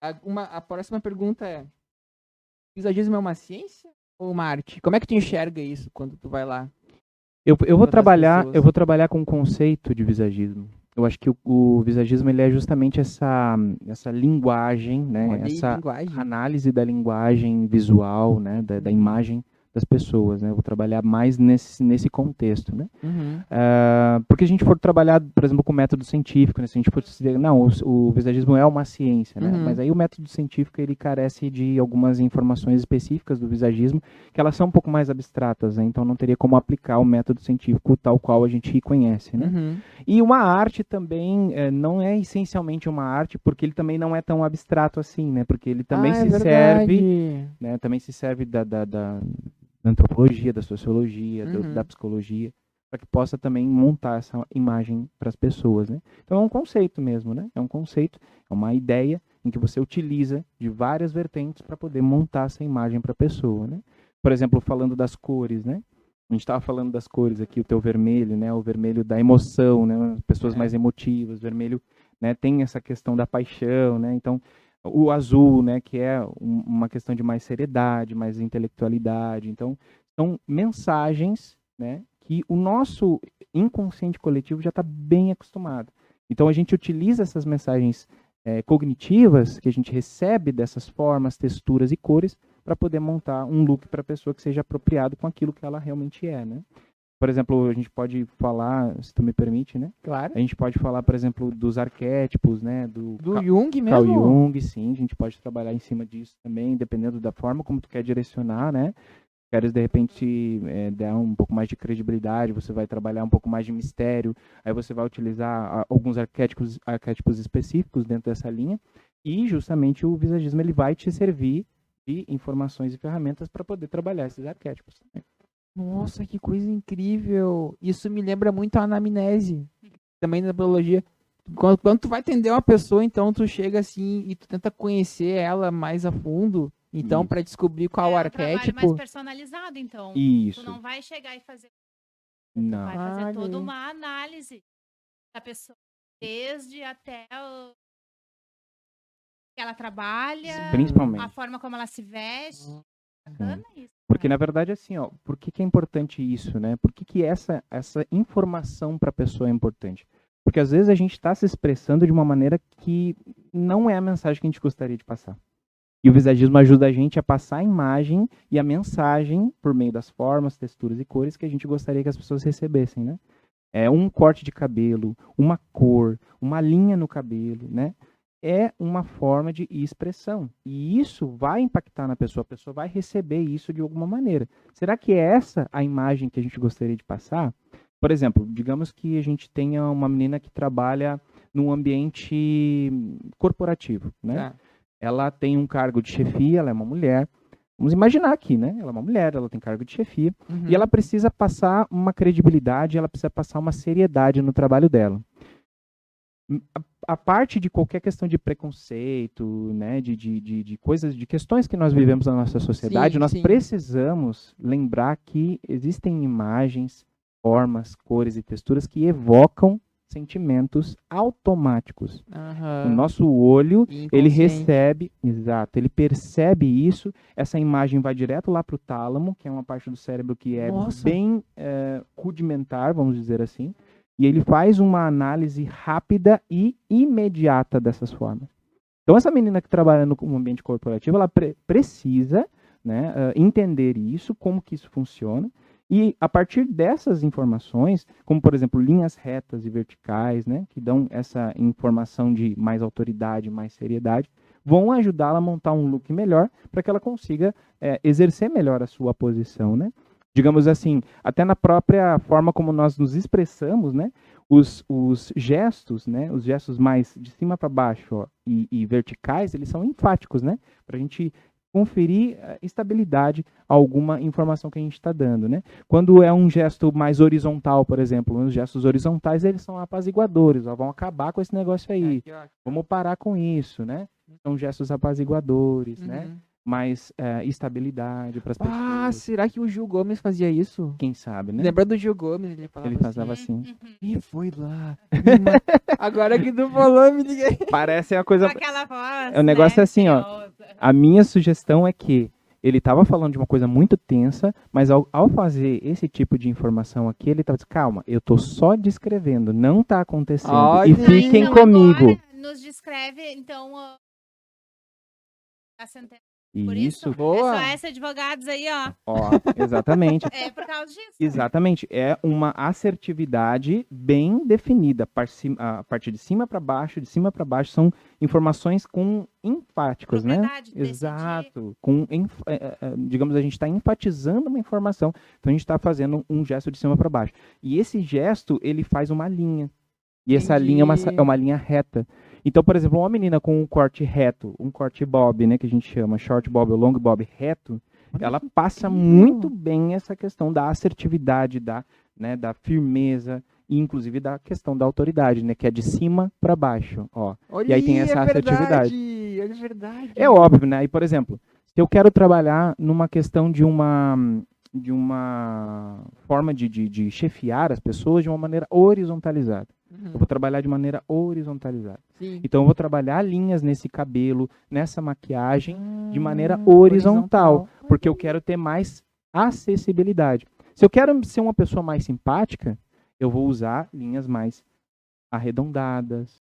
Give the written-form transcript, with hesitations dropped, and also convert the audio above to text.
A próxima pergunta é: visagismo é uma ciência ou uma arte? Como é que tu enxerga isso quando tu vai lá Eu vou tratar as trabalhar, pessoas? eu vou trabalhar com o conceito de visagismo. Eu acho que o visagismo ele é justamente essa linguagem, né? Olha aí, Essa linguagem. análise da linguagem visual, né? Da Uhum. imagem das pessoas, né? Eu vou trabalhar mais nesse contexto, né? Uhum. Porque a gente for trabalhar, por exemplo, com método científico, né? Se a gente for dizer, não, o visagismo é uma ciência, né? Mas Uhum. aí o método científico ele carece de algumas informações específicas do visagismo que elas são um pouco mais abstratas, né? Então não teria como aplicar o método científico tal qual a gente conhece, né? Uhum. E uma arte também não é essencialmente uma arte, porque ele também não é tão abstrato assim, né? Porque ele também Ah, é se serve, verdade. né? Também se serve da antropologia, da sociologia, da Uhum. psicologia, para que possa também montar essa imagem para as pessoas, né? Então é um conceito mesmo, né? É um conceito, é uma ideia em que você utiliza de várias vertentes para poder montar essa imagem para a pessoa, né? Por exemplo, falando das cores, né? A gente estava falando das cores aqui, o teu vermelho, né? O vermelho da emoção, né? Pessoas É. mais emotivas, vermelho, né? Tem essa questão da paixão, né? Então, o azul, né? Que é uma questão de mais seriedade, mais intelectualidade. Então, são mensagens, né? Que o nosso inconsciente coletivo já está bem acostumado. Então, a gente utiliza essas mensagens cognitivas que a gente recebe dessas formas, texturas e cores para poder montar um look para a pessoa que seja apropriado com aquilo que ela realmente é, né? Por exemplo, a gente pode falar, se tu me permite, né? Claro. A gente pode falar, por exemplo, dos arquétipos, né? Do Jung Carl mesmo? Jung, sim, a gente pode trabalhar em cima disso também, dependendo da forma como tu quer direcionar, né? Queres, de repente, dar um pouco mais de credibilidade, você vai trabalhar um pouco mais de mistério, aí você vai utilizar alguns arquétipos específicos dentro dessa linha, e justamente o visagismo ele vai te servir de informações e ferramentas para poder trabalhar esses arquétipos. Nossa, que coisa incrível. Isso me lembra muito a anamnese. Também na biologia. Quando tu vai atender uma pessoa, então tu chega assim e tu tenta conhecer ela mais a fundo. Então, Isso. para descobrir qual o É um trabalho mais arquétipo. personalizado, então. Tu Isso. não vai chegar e fazer. Tu Não. vai fazer Olha toda aí. uma análise da pessoa, desde até o que ela trabalha, a Principalmente. forma como ela se veste. Sim. Bacana isso, Porque, cara. na verdade, assim, ó, por que é importante isso, né? Por que essa informação para a pessoa é importante? Porque às vezes a gente está se expressando de uma maneira que não é a mensagem que a gente gostaria de passar. E o visagismo ajuda a gente a passar a imagem e a mensagem por meio das formas, texturas e cores que a gente gostaria que as pessoas recebessem, né? É um corte de cabelo, uma cor, uma linha no cabelo, né? É uma forma de expressão. E isso vai impactar na pessoa, a pessoa vai receber isso de alguma maneira. Será que é essa a imagem que a gente gostaria de passar? Por exemplo, digamos que a gente tenha uma menina que trabalha num ambiente corporativo, né? Tá. Ela tem um cargo de chefia, ela é uma mulher. Vamos imaginar aqui, né? Ela é uma mulher, ela tem cargo de chefia e ela Uhum. precisa passar uma credibilidade, ela precisa passar uma seriedade no trabalho dela. A parte de qualquer questão de preconceito, né, de coisas, de questões que nós vivemos na nossa sociedade, Sim, nós sim. precisamos lembrar que existem imagens, formas, cores e texturas que evocam sentimentos automáticos. O Aham. nosso olho, E ele inconsciente. recebe, exato, ele percebe isso, essa imagem vai direto lá para o tálamo, que é uma parte do cérebro que é Nossa. bem rudimentar, vamos dizer assim, e ele faz uma análise rápida e imediata dessas formas. Então, essa menina que trabalha no ambiente corporativo, ela precisa, né, entender isso, como que isso funciona, e a partir dessas informações, como por exemplo linhas retas e verticais, né, que dão essa informação de mais autoridade, mais seriedade, vão ajudá-la a montar um look melhor para que ela consiga exercer melhor a sua posição, né? Digamos assim, até na própria forma como nós nos expressamos, né? Os gestos, né? Os gestos mais de cima para baixo ó, e verticais, eles são enfáticos, né? Para a gente conferir estabilidade a alguma informação que a gente está dando, né? Quando é um gesto mais horizontal, por exemplo, os gestos horizontais, eles são apaziguadores, ó, vão acabar com esse negócio aí, Aqui, ó. vamos parar com isso, né? São gestos apaziguadores, né? Uhum. mais estabilidade para as pessoas. Ah, será que o Gil Gomes fazia isso? Quem sabe, né? Lembra do Gil Gomes? Ele falava Ele fazia assim. Uhum. E foi lá. Agora que tu falou, eu me liguei. Parece uma coisa... Com aquela voz, O negócio né, é assim, ó. misteriosa. A minha sugestão é que ele estava falando de uma coisa muito tensa, mas ao fazer esse tipo de informação aqui, ele estava dizendo, calma, eu tô só descrevendo, não tá acontecendo. Olha E aí. fiquem Então, comigo. agora nos descreve, então, a sentença. Por isso, Boa. é só essa advogados aí, ó. Ó, exatamente. É por causa disso. Exatamente. É uma assertividade bem definida. A partir de cima para baixo, são informações com enfáticos, né? Propriedade, decidir. Exato. Digamos, a gente está enfatizando uma informação. Então, a gente está fazendo um gesto de cima para baixo. E esse gesto, ele faz uma linha. E essa linha é uma linha reta. Então, por exemplo, uma menina com um corte reto, um corte bob, né, que a gente chama short bob ou long bob reto, ela passa muito bem essa questão da assertividade, da firmeza e inclusive da questão da autoridade, né, que é de cima para baixo, ó. Olha, e aí tem essa assertividade. É verdade. É óbvio, né? E por exemplo, se eu quero trabalhar numa questão de uma forma de chefiar as pessoas de uma maneira horizontalizada. Eu vou trabalhar de maneira horizontalizada. Sim. Então, eu vou trabalhar linhas nesse cabelo, nessa maquiagem, de maneira horizontal, porque eu quero ter mais acessibilidade. Se eu quero ser uma pessoa mais simpática, eu vou usar linhas mais arredondadas,